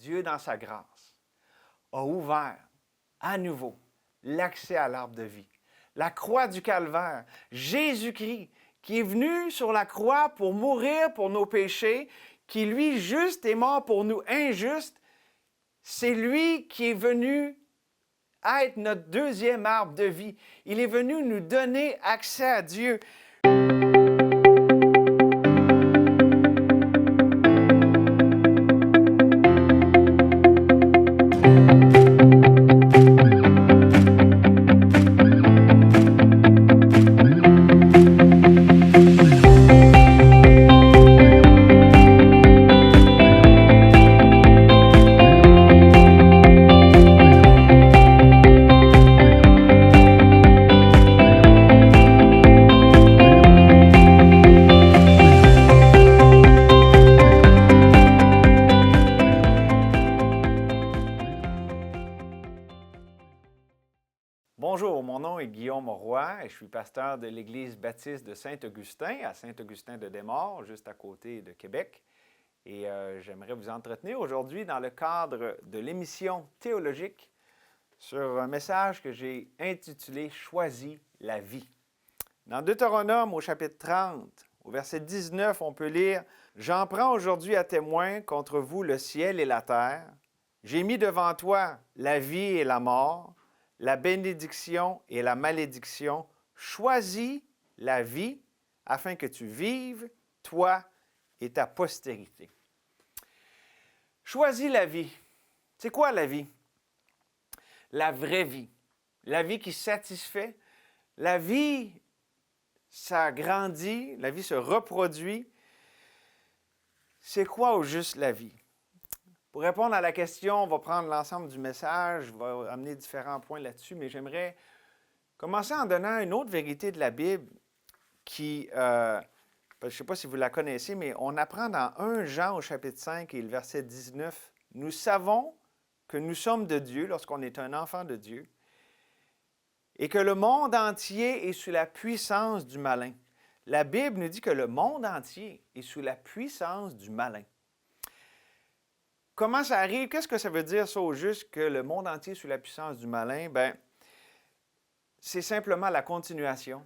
Dieu, dans sa grâce, a ouvert à nouveau l'accès à l'arbre de vie. La croix du Calvaire, Jésus-Christ, qui est venu sur la croix pour mourir pour nos péchés, qui lui, juste, est mort pour nous injustes, c'est lui qui est venu être notre deuxième arbre de vie. Il est venu nous donner accès à Dieu. Bonjour, mon nom est Guillaume Roy et je suis pasteur de l'Église baptiste de Saint-Augustin, à Saint-Augustin-de-Desmaures, juste à côté de Québec. Et j'aimerais vous entretenir aujourd'hui dans le cadre de l'émission théologique sur un message que j'ai intitulé « Choisis la vie ». Dans Deutéronome, au chapitre 30, au verset 19, on peut lire « J'en prends aujourd'hui à témoin contre vous le ciel et la terre. J'ai mis devant toi la vie et la mort, la bénédiction et la malédiction. Choisis la vie afin que tu vives, toi et ta postérité. » Choisis la vie. C'est quoi la vie? La vraie vie. La vie qui satisfait. La vie, ça grandit. La vie se reproduit. C'est quoi au juste la vie? Pour répondre à la question, on va prendre l'ensemble du message, je vais amener différents points là-dessus, mais j'aimerais commencer en donnant une autre vérité de la Bible qui, je ne sais pas si vous la connaissez, mais on apprend dans 1 Jean au chapitre 5 et le verset 19, « Nous savons que nous sommes de Dieu lorsqu'on est un enfant de Dieu et que le monde entier est sous la puissance du malin. » La Bible nous dit que le monde entier est sous la puissance du malin. Comment ça arrive? Qu'est-ce que ça veut dire, ça, au juste, que le monde entier est sous la puissance du malin? Bien, c'est simplement la continuation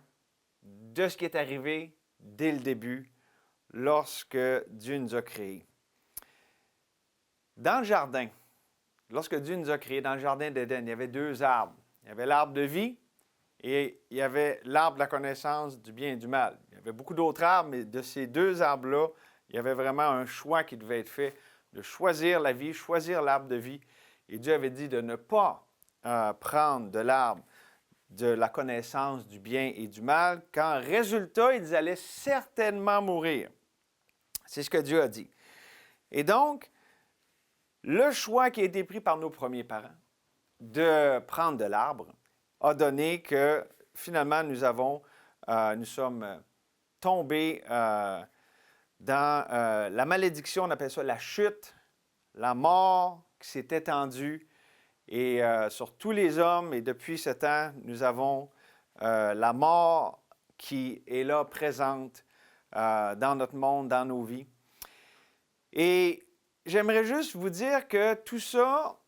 de ce qui est arrivé dès le début, lorsque Dieu nous a créés. Dans le jardin, lorsque Dieu nous a créés, dans le jardin d'Éden, il y avait deux arbres. Il y avait l'arbre de vie et il y avait l'arbre de la connaissance du bien et du mal. Il y avait beaucoup d'autres arbres, mais de ces deux arbres-là, il y avait vraiment un choix qui devait être fait, de choisir la vie, choisir l'arbre de vie. Et Dieu avait dit de ne pas prendre de l'arbre de la connaissance du bien et du mal, qu'en résultat, ils allaient certainement mourir. C'est ce que Dieu a dit. Et donc, le choix qui a été pris par nos premiers parents de prendre de l'arbre a donné que finalement, nous sommes tombés dans la malédiction, on appelle ça la chute, la mort qui s'est étendue et sur tous les hommes. Et depuis ce temps, nous avons la mort qui est là, présente dans notre monde, dans nos vies. Et j'aimerais juste vous dire que tout ça,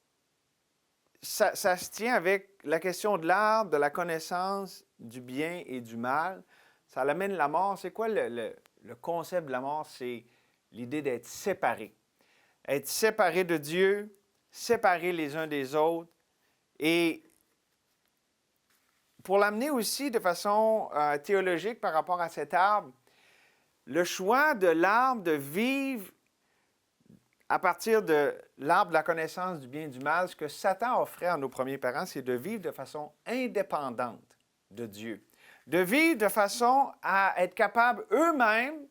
ça se tient avec la question de l'arbre, de la connaissance du bien et du mal. Ça amène la mort. C'est quoi le concept de la mort? C'est l'idée d'être séparé. Être séparé de Dieu, séparés les uns des autres. Et pour l'amener aussi de façon théologique par rapport à cet arbre, le choix de l'arbre de vivre à partir de l'arbre de la connaissance du bien et du mal, ce que Satan offrait à nos premiers parents, c'est de vivre de façon indépendante de Dieu. De vivre de façon à être capables eux-mêmes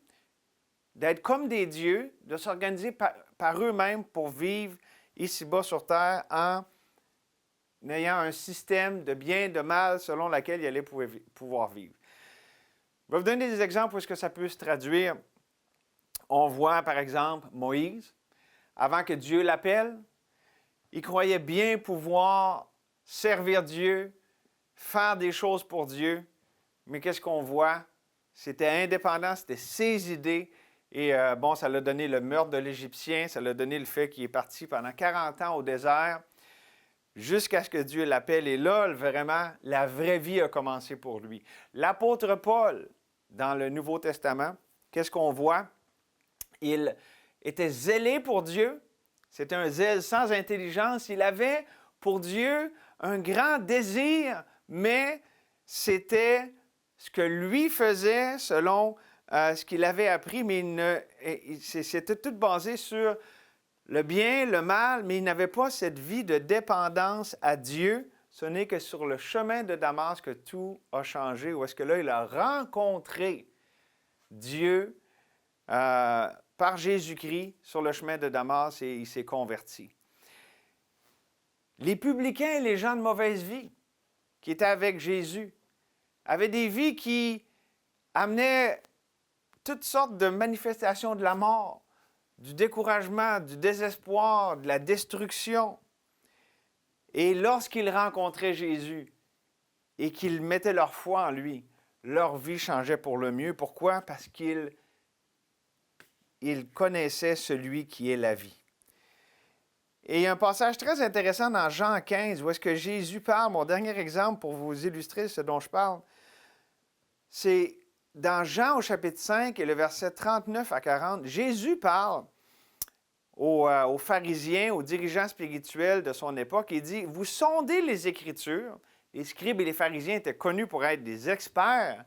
d'être comme des dieux, de s'organiser par eux-mêmes pour vivre ici-bas sur terre en ayant un système de bien et de mal selon lequel ils allaient pouvoir vivre. Je vais vous donner des exemples où est-ce que ça peut se traduire. On voit par exemple Moïse, avant que Dieu l'appelle, il croyait bien pouvoir servir Dieu, faire des choses pour Dieu, mais qu'est-ce qu'on voit? C'était indépendant, c'était ses idées, Et bon, ça l'a donné le meurtre de l'Égyptien, ça l'a donné le fait qu'il est parti pendant 40 ans au désert, jusqu'à ce que Dieu l'appelle. Et là, vraiment, la vraie vie a commencé pour lui. L'apôtre Paul, dans le Nouveau Testament, qu'est-ce qu'on voit? Il était zélé pour Dieu. C'était un zèle sans intelligence. Il avait pour Dieu un grand désir, mais c'était ce que lui faisait selon ce qu'il avait appris, mais c'était tout basé sur le bien, le mal, mais il n'avait pas cette vie de dépendance à Dieu. Ce n'est que sur le chemin de Damas que tout a changé, où est-ce que là, il a rencontré Dieu par Jésus-Christ sur le chemin de Damas et il s'est converti. Les publicains et les gens de mauvaise vie qui étaient avec Jésus avaient des vies qui amenaient toutes sortes de manifestations de la mort, du découragement, du désespoir, de la destruction. Et lorsqu'ils rencontraient Jésus et qu'ils mettaient leur foi en lui, leur vie changeait pour le mieux. Pourquoi? Parce qu'ils connaissaient celui qui est la vie. Et il y a un passage très intéressant dans Jean 15 où est-ce que Jésus parle, mon dernier exemple pour vous illustrer ce dont je parle, c'est dans Jean au chapitre 5 et le verset 39 à 40, Jésus parle aux pharisiens, aux dirigeants spirituels de son époque, il dit « Vous sondez les Écritures ». Les scribes et les pharisiens étaient connus pour être des experts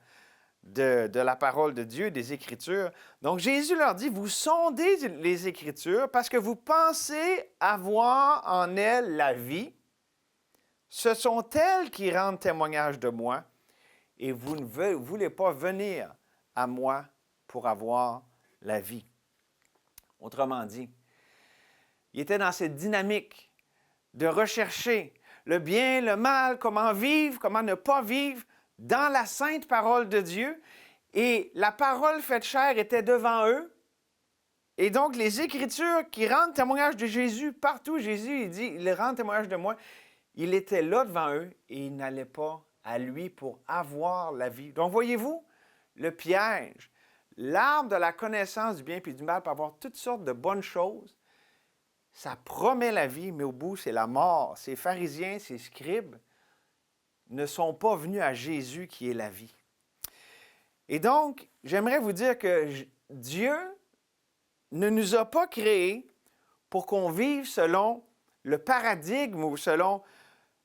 de la parole de Dieu, des Écritures. Donc Jésus leur dit « Vous sondez les Écritures parce que vous pensez avoir en elles la vie. Ce sont elles qui rendent témoignage de moi. » Et vous ne voulez pas venir à moi pour avoir la vie. Autrement dit, il était dans cette dynamique de rechercher le bien, le mal, comment vivre, comment ne pas vivre dans la sainte parole de Dieu. Et la parole faite chair était devant eux. Et donc, les Écritures qui rendent témoignage de Jésus, partout, Jésus, il dit, il rend témoignage de moi. Il était là devant eux et ils n'allaient pas à lui pour avoir la vie. Donc, voyez-vous, le piège, l'arbre de la connaissance du bien et du mal peut avoir toutes sortes de bonnes choses. Ça promet la vie, mais au bout, c'est la mort. Ces pharisiens, ces scribes ne sont pas venus à Jésus qui est la vie. Et donc, j'aimerais vous dire que Dieu ne nous a pas créés pour qu'on vive selon le paradigme ou selon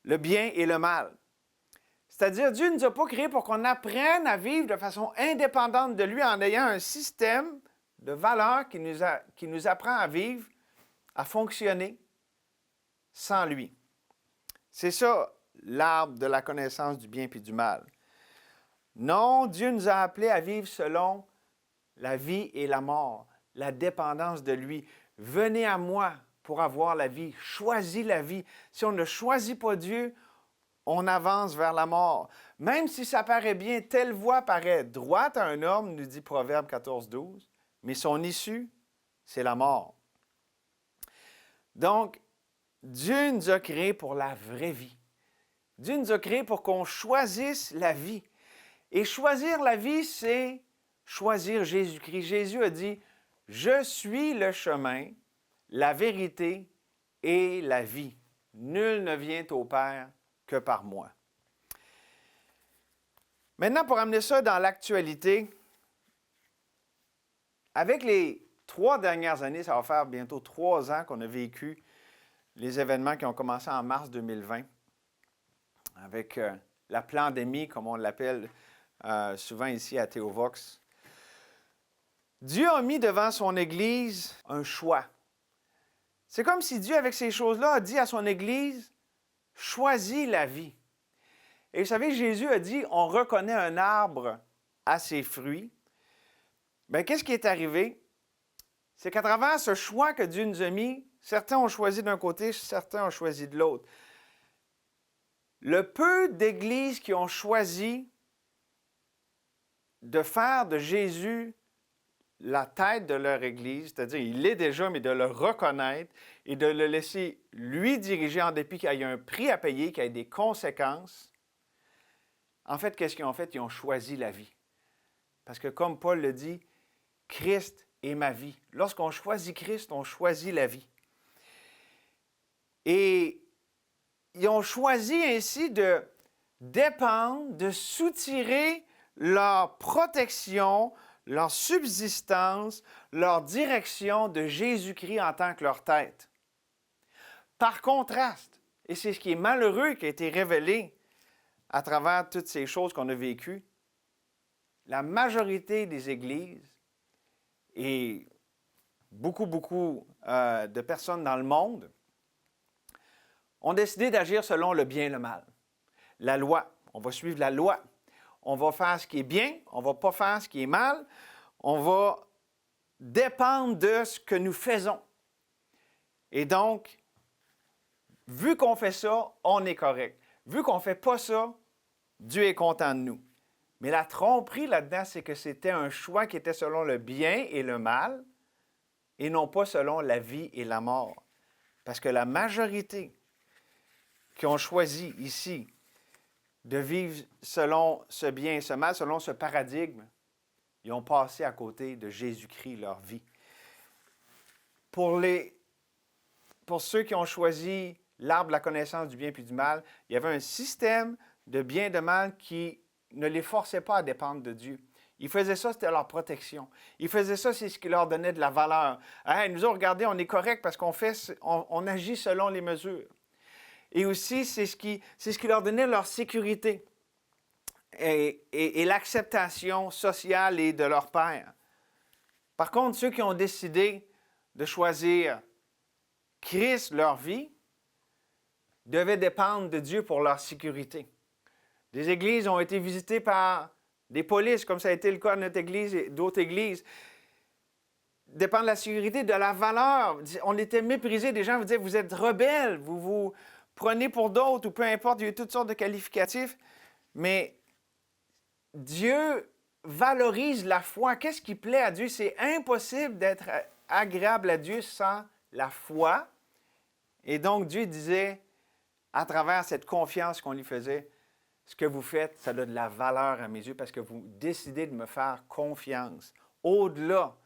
le bien et le mal. C'est-à-dire, Dieu ne nous a pas créés pour qu'on apprenne à vivre de façon indépendante de lui en ayant un système de valeurs qui nous apprend à vivre, à fonctionner sans lui. C'est ça, l'arbre de la connaissance du bien et du mal. Non, Dieu nous a appelés à vivre selon la vie et la mort, la dépendance de lui. Venez à moi pour avoir la vie. Choisis la vie. Si on ne choisit pas Dieu, on avance vers la mort. Même si ça paraît bien, telle voie paraît droite à un homme, nous dit Proverbe 14, 12, mais son issue, c'est la mort. Donc, Dieu nous a créés pour la vraie vie. Dieu nous a créés pour qu'on choisisse la vie. Et choisir la vie, c'est choisir Jésus-Christ. Jésus a dit, « Je suis le chemin, la vérité et la vie. Nul ne vient au Père que par moi. » Maintenant, pour amener ça dans l'actualité, avec les 3 dernières années, ça va faire bientôt 3 ans qu'on a vécu les événements qui ont commencé en mars 2020, avec la pandémie, comme on l'appelle souvent ici à Théovox. Dieu a mis devant son Église un choix. C'est comme si Dieu, avec ces choses-là, a dit à son Église, « Choisis la vie. » Et vous savez, Jésus a dit, on reconnaît un arbre à ses fruits. Bien, qu'est-ce qui est arrivé? C'est qu'à travers ce choix que Dieu nous a mis, certains ont choisi d'un côté, certains ont choisi de l'autre. Le peu d'églises qui ont choisi de faire de Jésus la tête de leur Église, c'est-à-dire il l'est déjà, mais de le reconnaître et de le laisser lui diriger en dépit qu'il y ait un prix à payer, qu'il y ait des conséquences. En fait, qu'est-ce qu'ils ont fait? Ils ont choisi la vie. Parce que comme Paul le dit, Christ et ma vie. Lorsqu'on choisit Christ, on choisit la vie. Et ils ont choisi ainsi de dépendre, de soutirer leur protection, leur subsistance, leur direction de Jésus-Christ en tant que leur tête. Par contraste, et c'est ce qui est malheureux qui a été révélé à travers toutes ces choses qu'on a vécues, la majorité des églises et beaucoup de personnes dans le monde ont décidé d'agir selon le bien et le mal. La loi, on va suivre la loi. On va faire ce qui est bien, on ne va pas faire ce qui est mal. On va dépendre de ce que nous faisons. Et donc, vu qu'on fait ça, on est correct. Vu qu'on ne fait pas ça, Dieu est content de nous. Mais la tromperie là-dedans, c'est que c'était un choix qui était selon le bien et le mal, et non pas selon la vie et la mort. Parce que la majorité qui ont choisi ici de vivre selon ce bien et ce mal, selon ce paradigme, ils ont passé à côté de Jésus-Christ leur vie. Pour ceux qui ont choisi l'arbre de la connaissance du bien puis du mal, il y avait un système de bien et de mal qui ne les forçait pas à dépendre de Dieu. Ils faisaient ça, c'était leur protection. Ils faisaient ça, c'est ce qui leur donnait de la valeur. Hey, nous autres, regardez, on est correct parce on agit selon les mesures. Et aussi, c'est ce qui leur donnait leur sécurité et l'acceptation sociale et de leur père. Par contre, ceux qui ont décidé de choisir Christ, leur vie, devaient dépendre de Dieu pour leur sécurité. Des églises ont été visitées par des polices, comme ça a été le cas de notre église et d'autres églises. Dépend de la sécurité, de la valeur. On était méprisés. Des gens vous disaient, vous êtes rebelles, vous vous prenez pour d'autres, ou peu importe, il y a eu toutes sortes de qualificatifs. Mais Dieu valorise la foi. Qu'est-ce qui plaît à Dieu? C'est impossible d'être agréable à Dieu sans la foi. Et donc, Dieu disait, à travers cette confiance qu'on lui faisait, ce que vous faites, ça a de la valeur à mes yeux parce que vous décidez de me faire confiance. Au-delà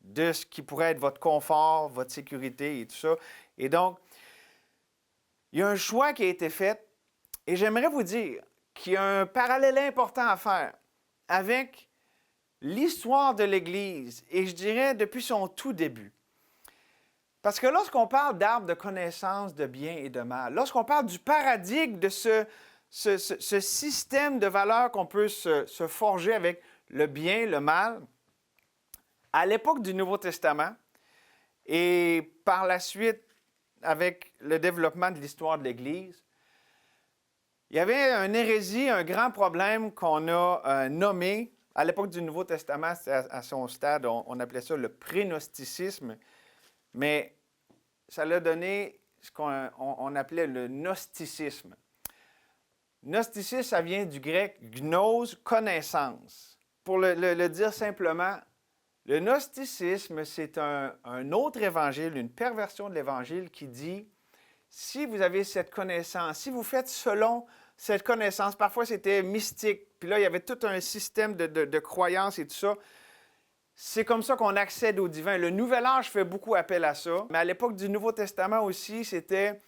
de ce qui pourrait être votre confort, votre sécurité et tout ça. Et donc, il y a un choix qui a été fait et j'aimerais vous dire qu'il y a un parallèle important à faire avec l'histoire de l'Église et je dirais depuis son tout début. Parce que lorsqu'on parle d'arbre de connaissance de bien et de mal, lorsqu'on parle du paradigme de ce système de valeurs qu'on peut se forger avec le bien, le mal, à l'époque du Nouveau Testament et par la suite avec le développement de l'histoire de l'Église, il y avait une hérésie, un grand problème qu'on a nommé, à l'époque du Nouveau Testament, à son stade, on appelait ça le prénosticisme, mais ça l'a donné ce qu'on appelait le gnosticisme. Gnosticisme, ça vient du grec gnos, connaissance. Pour le dire simplement, le gnosticisme, c'est un autre évangile, une perversion de l'évangile qui dit, si vous avez cette connaissance, si vous faites selon cette connaissance, parfois c'était mystique, puis là il y avait tout un système de croyances et tout ça, c'est comme ça qu'on accède au divin. Le Nouvel Âge fait beaucoup appel à ça, mais à l'époque du Nouveau Testament aussi, c'était...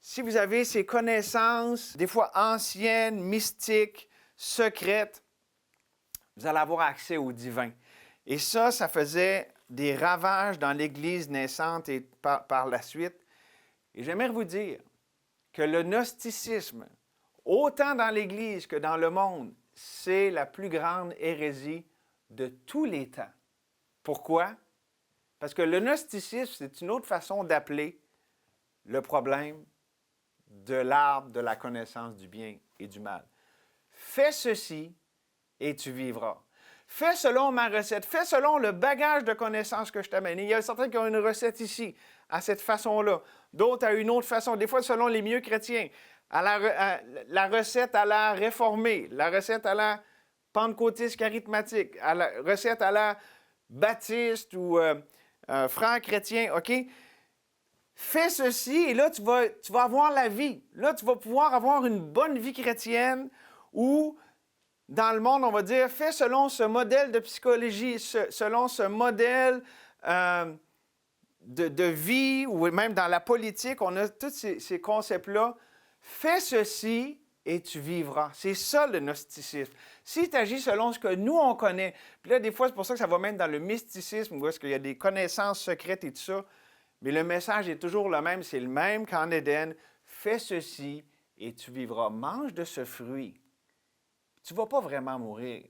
Si vous avez ces connaissances, des fois anciennes, mystiques, secrètes, vous allez avoir accès au divin. Et ça faisait des ravages dans l'Église naissante et par la suite. Et j'aimerais vous dire que le gnosticisme, autant dans l'Église que dans le monde, c'est la plus grande hérésie de tous les temps. Pourquoi? Parce que le gnosticisme, c'est une autre façon d'appeler le problème de l'arbre de la connaissance du bien et du mal. Fais ceci et tu vivras. Fais selon ma recette. Fais selon le bagage de connaissances que je t'amène. Il y a certains qui ont une recette ici, à cette façon-là. D'autres à une autre façon. Des fois, selon les milieux chrétiens. La recette à la réformée, la recette à la pentecôtiste charismatique, à la recette à la baptiste ou frère chrétien. OK? Fais ceci et là, tu vas avoir la vie. Là, tu vas pouvoir avoir une bonne vie chrétienne où dans le monde, on va dire, fais selon ce modèle de psychologie, selon ce modèle de vie, ou même dans la politique, on a tous ces concepts-là. Fais ceci et tu vivras. C'est ça le gnosticisme. Si tu agis selon ce que nous, on connaît, puis là, des fois, c'est pour ça que ça va même dans le mysticisme, où est-ce qu'il y a des connaissances secrètes et tout ça, mais le message est toujours le même, c'est le même qu'en Éden. Fais ceci et tu vivras. Mange de ce fruit. Tu ne vas pas vraiment mourir.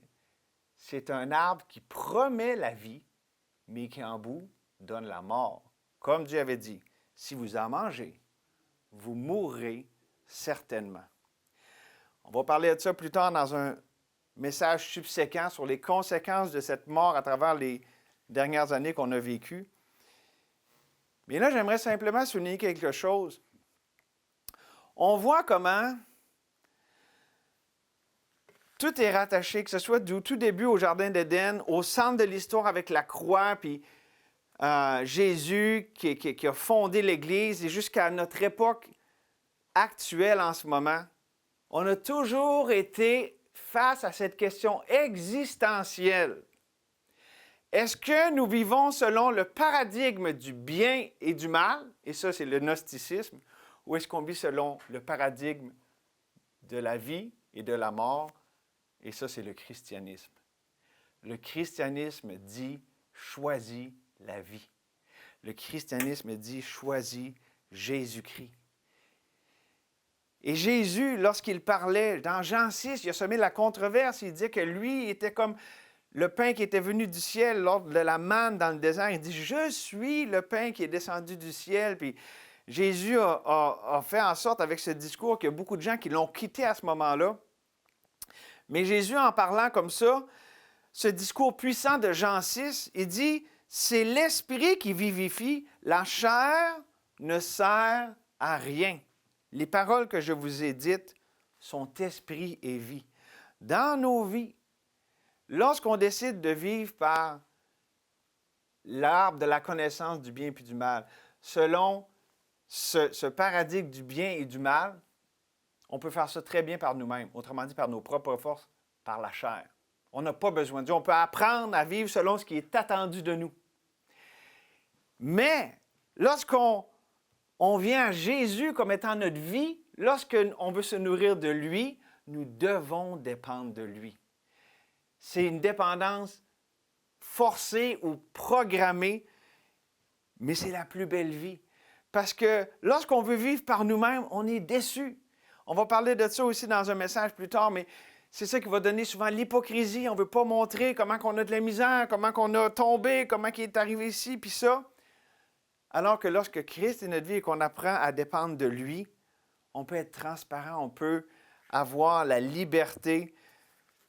C'est un arbre qui promet la vie, mais qui en bout donne la mort. Comme Dieu avait dit, si vous en mangez, vous mourrez certainement. On va parler de ça plus tard dans un message subséquent sur les conséquences de cette mort à travers les dernières années qu'on a vécues. Mais là, j'aimerais simplement souligner quelque chose. On voit comment tout est rattaché, que ce soit du tout début au Jardin d'Éden, au centre de l'histoire avec la croix, puis Jésus qui a fondé l'Église, et jusqu'à notre époque actuelle en ce moment. On a toujours été face à cette question existentielle. Est-ce que nous vivons selon le paradigme du bien et du mal, et ça c'est le gnosticisme, ou est-ce qu'on vit selon le paradigme de la vie et de la mort, et ça c'est le christianisme. Le christianisme dit « choisis la vie ». Le christianisme dit « choisis Jésus-Christ ». Et Jésus, lorsqu'il parlait, dans Jean 6, il a semé la controverse, il disait que lui était comme le pain qui était venu du ciel lors de la manne dans le désert. Il dit, je suis le pain qui est descendu du ciel. Puis Jésus a fait en sorte avec ce discours qu'il y a beaucoup de gens qui l'ont quitté à ce moment-là. Mais Jésus, en parlant comme ça, ce discours puissant de Jean 6, il dit, c'est l'esprit qui vivifie, la chair ne sert à rien. Les paroles que je vous ai dites sont esprit et vie. Dans nos vies, lorsqu'on décide de vivre par l'arbre de la connaissance du bien et du mal, selon ce paradigme du bien et du mal, on peut faire ça très bien par nous-mêmes, autrement dit par nos propres forces, par la chair. On n'a pas besoin de Dieu. On peut apprendre à vivre selon ce qui est attendu de nous. Mais lorsqu'on vient à Jésus comme étant notre vie, lorsqu'on veut se nourrir de lui, nous devons dépendre de lui. C'est une dépendance forcée ou programmée, mais c'est la plus belle vie. Parce que lorsqu'on veut vivre par nous-mêmes, on est déçu. On va parler de ça aussi dans un message plus tard, mais c'est ça qui va donner souvent l'hypocrisie. On ne veut pas montrer comment on a de la misère, comment on a tombé, comment il est arrivé ici, puis ça. Alors que lorsque Christ est notre vie et qu'on apprend à dépendre de lui, on peut être transparent, on peut avoir la liberté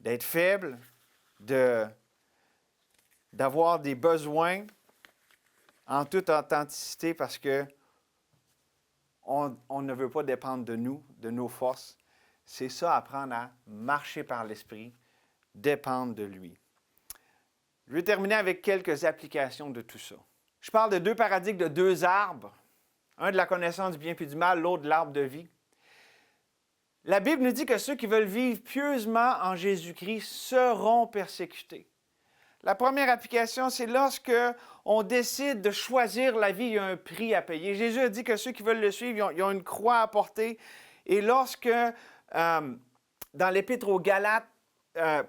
d'être faible, d'avoir des besoins en toute authenticité parce que on ne veut pas dépendre de nous, de nos forces. C'est ça, apprendre à marcher par l'Esprit, dépendre de lui. Je vais terminer avec quelques applications de tout ça. Je parle de deux paradigmes de deux arbres, un de la connaissance du bien et du mal, l'autre de l'arbre de vie. La Bible nous dit que ceux qui veulent vivre pieusement en Jésus-Christ seront persécutés. La première application, c'est lorsque on décide de choisir la vie, il y a un prix à payer. Jésus a dit que ceux qui veulent le suivre, ils ont une croix à porter. Et lorsque, dans l'Épître aux Galates,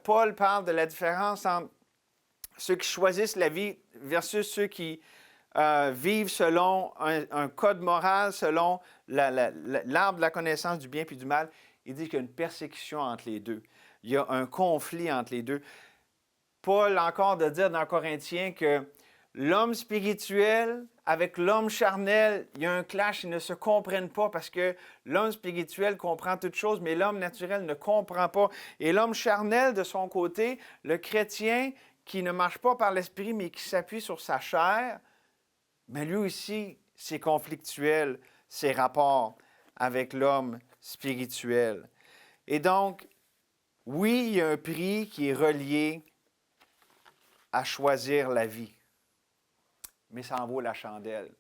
Paul parle de la différence entre ceux qui choisissent la vie versus ceux qui vivent selon un code moral, selon l'arbre de la connaissance du bien et du mal, il dit qu'il y a une persécution entre les deux. Il y a un conflit entre les deux. Paul encore de dire dans Corinthiens que l'homme spirituel avec l'homme charnel, il y a un clash, ils ne se comprennent pas parce que l'homme spirituel comprend toutes choses, mais l'homme naturel ne comprend pas. Et l'homme charnel, de son côté, le chrétien qui ne marche pas par l'esprit, mais qui s'appuie sur sa chair, mais lui aussi, c'est conflictuel, ses rapports avec l'homme spirituel. Et donc, oui, il y a un prix qui est relié à choisir la vie, mais ça en vaut la chandelle.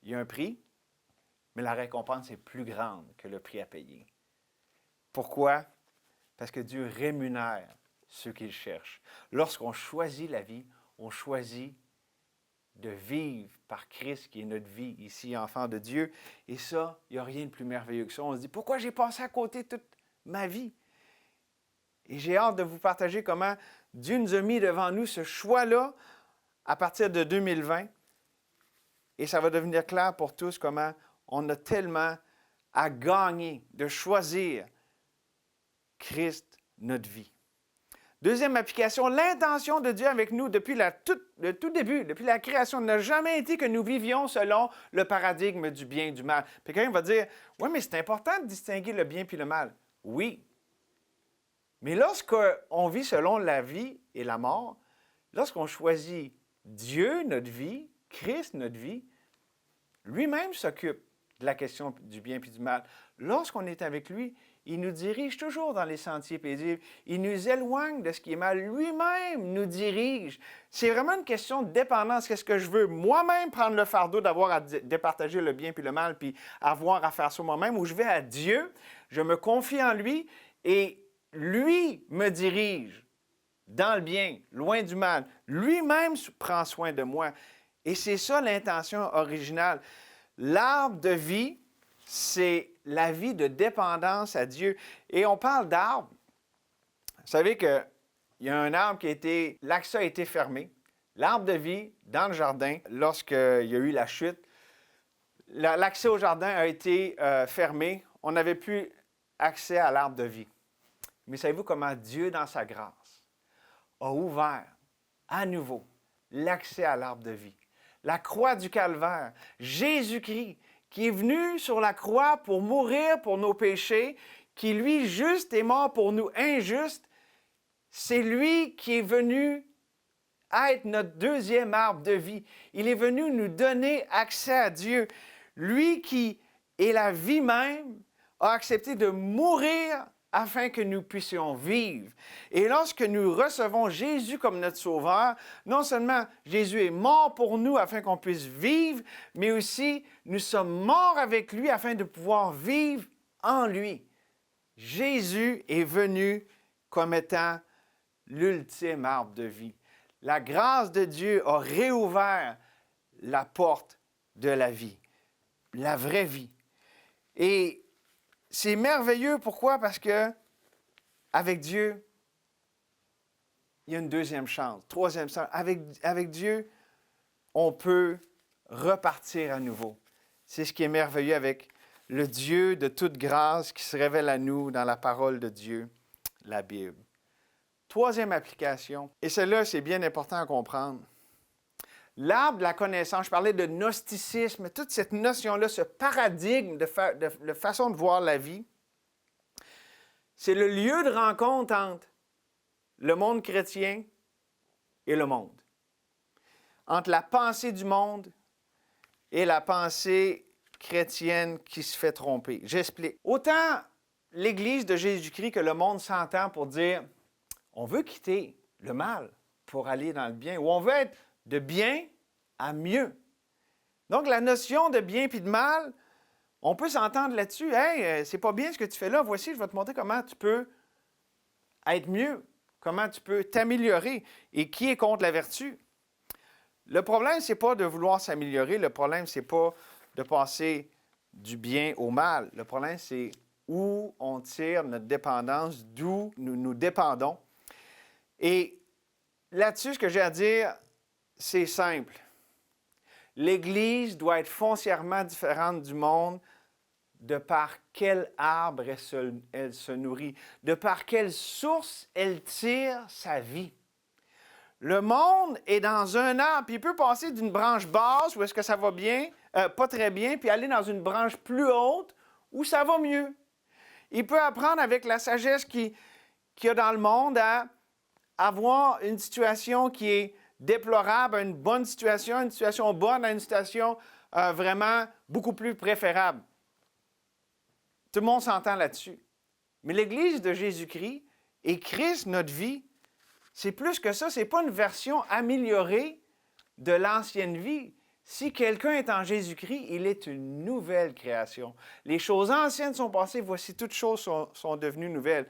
Il y a un prix, mais la récompense est plus grande que le prix à payer. Pourquoi? Parce que Dieu rémunère ceux qui le cherchent. Lorsqu'on choisit la vie, on choisit de vivre par Christ, qui est notre vie ici, enfant de Dieu. Et ça, il n'y a rien de plus merveilleux que ça. On se dit, pourquoi j'ai passé à côté toute ma vie? Et j'ai hâte de vous partager comment Dieu nous a mis devant nous ce choix-là à partir de 2020. Et ça va devenir clair pour tous comment on a tellement à gagner de choisir Christ, notre vie. Deuxième application, l'intention de Dieu avec nous depuis le tout début, depuis la création, n'a jamais été que nous vivions selon le paradigme du bien et du mal. Puis quelqu'un va dire, « Oui, mais c'est important de distinguer le bien et le mal. » Oui. Mais lorsqu'on vit selon la vie et la mort, lorsqu'on choisit Dieu, notre vie, Christ, notre vie, lui-même s'occupe de la question du bien et du mal. Lorsqu'on est avec lui, il nous dirige toujours dans les sentiers paisibles. Il nous éloigne de ce qui est mal. Lui-même nous dirige. C'est vraiment une question de dépendance. Qu'est-ce que je veux? Moi-même prendre le fardeau d'avoir à départager le bien puis le mal, puis avoir à faire ça moi-même, ou je vais à Dieu, je me confie en lui, et lui me dirige dans le bien, loin du mal. Lui-même prend soin de moi. Et c'est ça l'intention originale. L'arbre de vie, c'est la vie de dépendance à Dieu. Et on parle d'arbre. Vous savez qu'il y a un arbre l'accès a été fermé. L'arbre de vie, dans le jardin, lorsqu'il y a eu la chute, l'accès au jardin a été fermé. On n'avait plus accès à l'arbre de vie. Mais savez-vous comment Dieu, dans sa grâce, a ouvert à nouveau l'accès à l'arbre de vie? La croix du Calvaire, Jésus-Christ, qui est venu sur la croix pour mourir pour nos péchés, qui, lui, juste, est mort pour nous injustes, c'est lui qui est venu être notre deuxième arbre de vie. Il est venu nous donner accès à Dieu. Lui qui est la vie même a accepté de mourir afin que nous puissions vivre. Et lorsque nous recevons Jésus comme notre Sauveur, non seulement Jésus est mort pour nous afin qu'on puisse vivre, mais aussi nous sommes morts avec lui afin de pouvoir vivre en lui. Jésus est venu comme étant l'ultime arbre de vie. La grâce de Dieu a réouvert la porte de la vie, la vraie vie. Et c'est merveilleux. Pourquoi? Parce que avec Dieu, il y a une deuxième chance, troisième chance. Avec Dieu, on peut repartir à nouveau. C'est ce qui est merveilleux avec le Dieu de toute grâce qui se révèle à nous dans la parole de Dieu, la Bible. Troisième application, et celle-là, c'est bien important à comprendre. L'arbre de la connaissance, je parlais de gnosticisme, toute cette notion-là, ce paradigme de façon de voir la vie, c'est le lieu de rencontre entre le monde chrétien et le monde. Entre la pensée du monde et la pensée chrétienne qui se fait tromper. J'explique. Autant l'Église de Jésus-Christ que le monde s'entend pour dire on veut quitter le mal pour aller dans le bien, ou on veut être de bien à mieux. Donc, la notion de bien puis de mal, on peut s'entendre là-dessus. « Hey, c'est pas bien ce que tu fais là. Voici, je vais te montrer comment tu peux être mieux, comment tu peux t'améliorer et qui est contre la vertu. » Le problème, c'est pas de vouloir s'améliorer. Le problème, c'est pas de passer du bien au mal. Le problème, c'est où on tire notre dépendance, d'où nous dépendons. Et là-dessus, ce que j'ai à dire, c'est simple. L'Église doit être foncièrement différente du monde de par quel arbre elle se nourrit, de par quelle source elle tire sa vie. Le monde est dans un arbre, puis il peut passer d'une branche basse où est-ce que ça va bien, pas très bien, puis aller dans une branche plus haute où ça va mieux. Il peut apprendre avec la sagesse qu'il y a dans le monde à avoir une situation qui est déplorable à une bonne situation, une situation bonne à une situation vraiment beaucoup plus préférable. Tout le monde s'entend là-dessus. Mais l'Église de Jésus-Christ et Christ, notre vie, c'est plus que ça. Ce n'est pas une version améliorée de l'ancienne vie. Si quelqu'un est en Jésus-Christ, il est une nouvelle création. Les choses anciennes sont passées, voici toutes choses sont devenues nouvelles.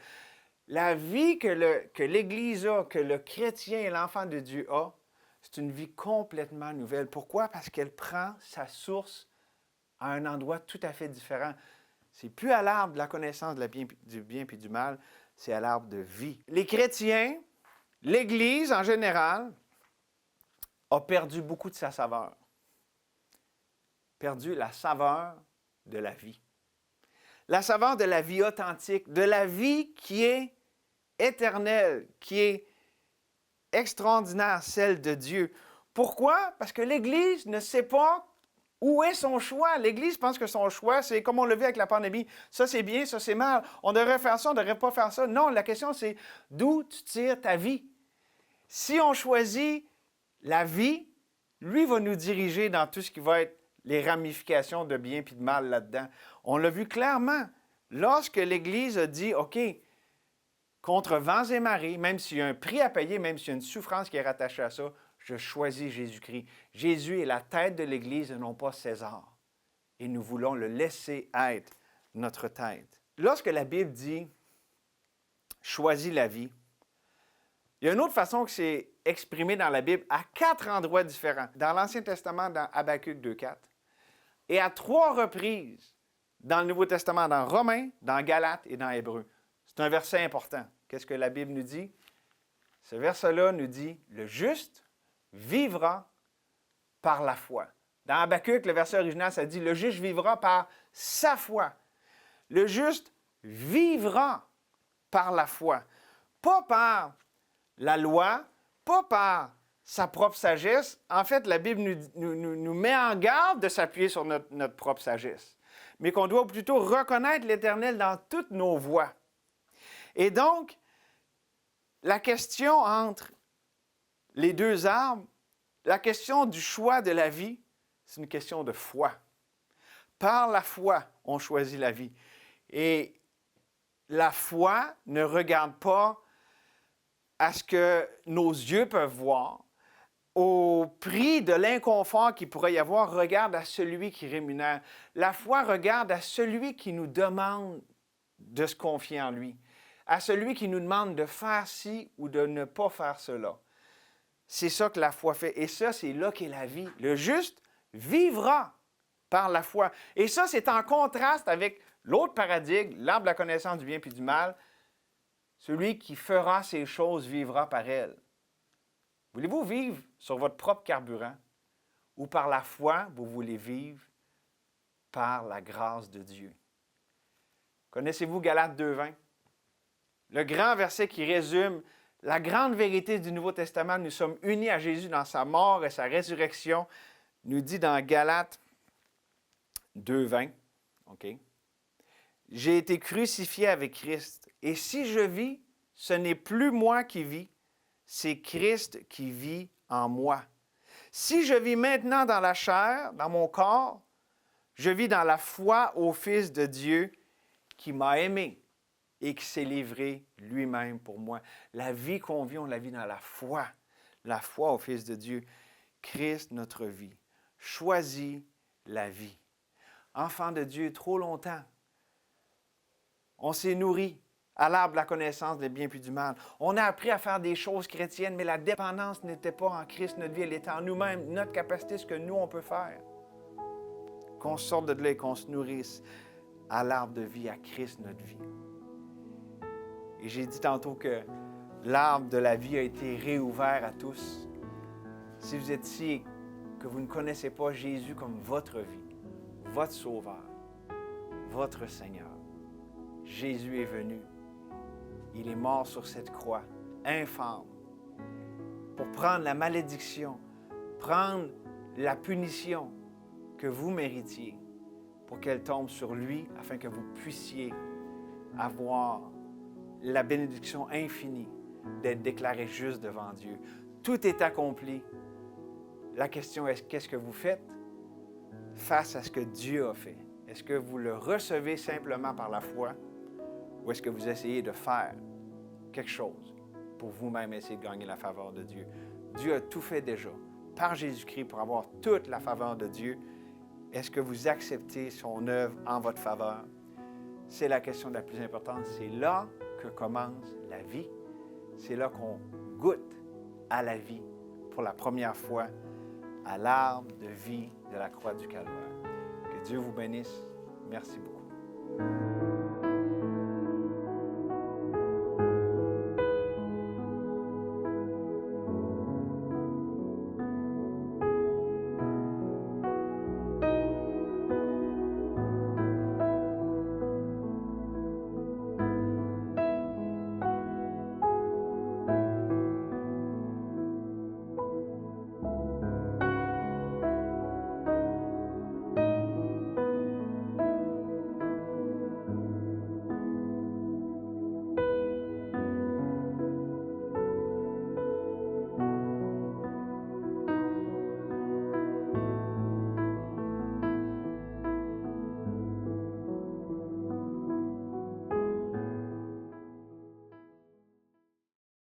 La vie que l'Église a, que le chrétien et l'enfant de Dieu a, c'est une vie complètement nouvelle. Pourquoi? Parce qu'elle prend sa source à un endroit tout à fait différent. C'est plus à l'arbre de la connaissance du bien et du mal, c'est à l'arbre de vie. Les chrétiens, l'Église en général, a perdu beaucoup de sa saveur. Perdu la saveur de la vie. La saveur de la vie authentique, de la vie qui est éternelle, qui est extraordinaire, celle de Dieu. Pourquoi? Parce que l'Église ne sait pas où est son choix. L'Église pense que son choix, c'est comme on l'a vu avec la pandémie. Ça, c'est bien, ça, c'est mal. On devrait faire ça, on ne devrait pas faire ça. Non, la question, c'est d'où tu tires ta vie. Si on choisit la vie, lui va nous diriger dans tout ce qui va être les ramifications de bien et de mal là-dedans. On l'a vu clairement. Lorsque l'Église a dit, OK, contre vents et marées, même s'il y a un prix à payer, même s'il y a une souffrance qui est rattachée à ça, je choisis Jésus-Christ. Jésus est la tête de l'Église et non pas César. Et nous voulons le laisser être notre tête. Lorsque la Bible dit « choisis la vie », il y a une autre façon que c'est exprimé dans la Bible à 4 endroits différents. Dans l'Ancien Testament, dans Habakkuk 2,4, et à 3 reprises dans le Nouveau Testament, dans Romains, dans Galates et dans Hébreux. C'est un verset important. Qu'est-ce que la Bible nous dit? Ce verset-là nous dit « Le juste vivra par la foi ». Dans Habakkuk, le verset original, ça dit « Le juste vivra par sa foi ». Le juste vivra par la foi. Pas par la loi, pas par sa propre sagesse. En fait, la Bible nous met en garde de s'appuyer sur notre propre sagesse, mais qu'on doit plutôt reconnaître l'Éternel dans toutes nos voies. Et donc, la question entre les deux arbres, la question du choix de la vie, c'est une question de foi. Par la foi, on choisit la vie. Et la foi ne regarde pas à ce que nos yeux peuvent voir, au prix de l'inconfort qu'il pourrait y avoir, regarde à celui qui rémunère. La foi regarde à celui qui nous demande de se confier en lui, à celui qui nous demande de faire ci ou de ne pas faire cela. C'est ça que la foi fait. Et ça, c'est là qu'est la vie. Le juste vivra par la foi. Et ça, c'est en contraste avec l'autre paradigme, l'arbre de la connaissance du bien et du mal. Celui qui fera ces choses vivra par elles. Voulez-vous vivre sur votre propre carburant ou par la foi, vous voulez vivre par la grâce de Dieu? Connaissez-vous Galates 2,20? Le grand verset qui résume la grande vérité du Nouveau Testament. Nous sommes unis à Jésus dans sa mort et sa résurrection, nous dit dans Galates 2,20, OK? J'ai été crucifié avec Christ, et si je vis, ce n'est plus moi qui vis, c'est Christ qui vit en moi. Si je vis maintenant dans la chair, dans mon corps, je vis dans la foi au Fils de Dieu qui m'a aimé et qui s'est livré lui-même pour moi. La vie qu'on vit, on la vit dans la foi au Fils de Dieu. Christ, notre vie. Choisis la vie. Enfant de Dieu, trop longtemps, on s'est nourri à l'arbre de la connaissance des biens puis du mal. On a appris à faire des choses chrétiennes, mais la dépendance n'était pas en Christ, notre vie, elle était en nous-mêmes, notre capacité, ce que nous, on peut faire. Qu'on sorte de là et qu'on se nourrisse à l'arbre de vie, à Christ, notre vie. Et j'ai dit tantôt que l'arbre de la vie a été réouvert à tous. Si vous êtes ici et que vous ne connaissez pas Jésus comme votre vie, votre Sauveur, votre Seigneur, Jésus est venu. Il est mort sur cette croix, infâme, pour prendre la malédiction, prendre la punition que vous méritiez, pour qu'elle tombe sur lui, afin que vous puissiez avoir la bénédiction infinie d'être déclaré juste devant Dieu. Tout est accompli. La question est, qu'est-ce que vous faites face à ce que Dieu a fait? Est-ce que vous le recevez simplement par la foi ou est-ce que vous essayez de faire quelque chose pour vous-même essayer de gagner la faveur de Dieu? Dieu a tout fait déjà par Jésus-Christ pour avoir toute la faveur de Dieu. Est-ce que vous acceptez son œuvre en votre faveur? C'est la question la plus importante. C'est là que commence la vie. C'est là qu'on goûte à la vie pour la première fois, à l'arbre de vie de la croix du Calvaire. Que Dieu vous bénisse. Merci beaucoup.